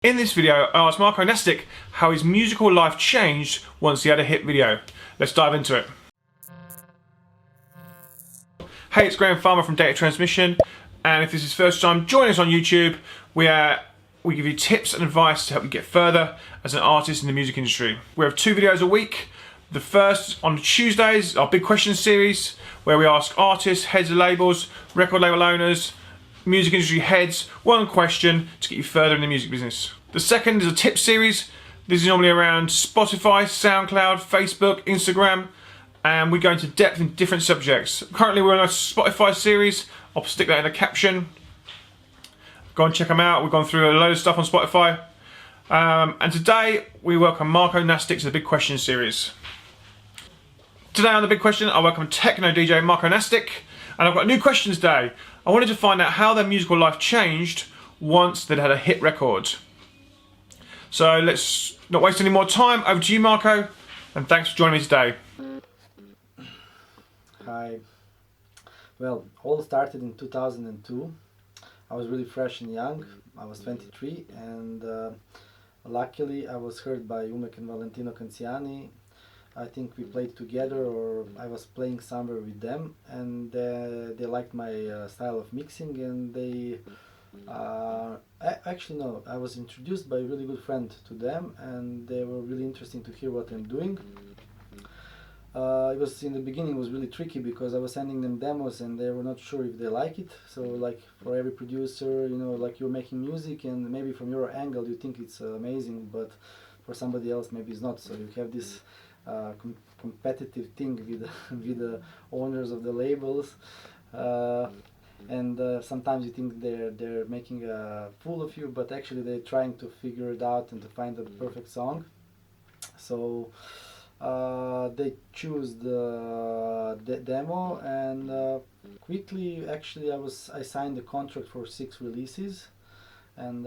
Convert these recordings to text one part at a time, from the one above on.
In this video, I asked Marko Nastic how his musical life changed once he had a hit video. Let's dive into it. Hey, it's Grahame from Data Transmission, and if this is your first time joining us on YouTube, we give you tips and advice to help you get further as an artist in the music industry. We have 2 videos a week. The first on Tuesdays, our Big Questions series, where we ask artists, heads of labels, record label owners, music industry heads one question to get you further in the music business. The second is a tip series. This is normally around Spotify, SoundCloud, Facebook, Instagram, and we go into depth in different subjects. Currently we're on a Spotify series. I'll stick that in the caption. Go and check them out. We've gone through a load of stuff on Spotify. And today we welcome Marko Nastic to the Big Question series. Today on the Big Question, I welcome techno DJ Marko Nastic, and I've got a new question today. I wanted to find out how their musical life changed once they'd had a hit record. So let's not waste any more time. Over to you, Marko, and thanks for joining me today. Hi. Well, all started in 2002. I was really fresh and young. I was 23, and luckily I was heard by Umek and Valentino Canziani. I think we played together, or I was playing somewhere with them, and they liked my style of mixing, and they actually no, I was introduced by a really good friend to them, and they were really interested to hear what I'm doing. It was in the beginning, it was really tricky because I was sending them demos and they were not sure if they like it. So like for every producer, you know, like you're making music and maybe from your angle you think it's amazing, but for somebody else maybe it's not. So you have this competitive thing with the owners of the labels, and sometimes you think they're making a fool of you, but actually they're trying to figure it out and to find the perfect song. So they choose the demo, and quickly actually I signed a contract for 6 releases, and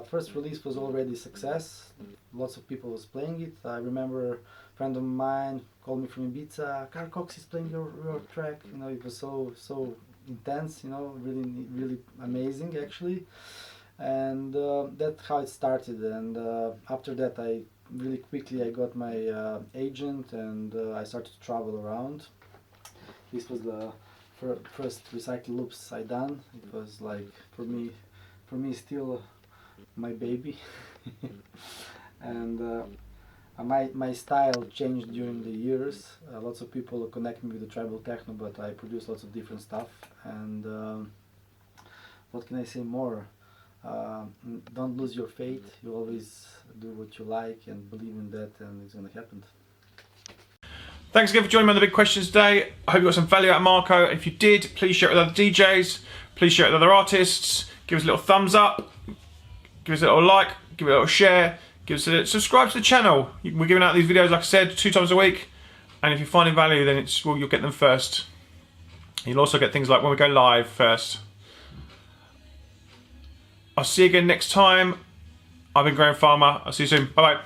first release was already a success. Lots of people was playing it. I remember a friend of mine called me from Ibiza, Carl Cox is playing your track. You know, it was so intense, you know, really amazing actually. And that's how it started, and after that I really quickly I got my agent, and I started to travel around. This was the first recycle loops I done. It was like for me still my baby. And my style changed during the years. Lots of people connect me with the tribal techno, but I produce lots of different stuff. And what can I say more? Don't lose your faith. You always do what you like and believe in that, and it's going to happen. Thanks again for joining me on the Big Questions today. I hope you got some value out of Marko. If you did, please share it with other DJs. Please share it with other artists. Give us a little thumbs up. Give us a little like. Give it a little share. Give us a subscribe to the channel. We're giving out these videos, like I said, 2 times a week. And if you're finding value, then you'll get them first. You'll also get things like when we go live first. I'll see you again next time. I've been Grahame. I'll see you soon. Bye bye.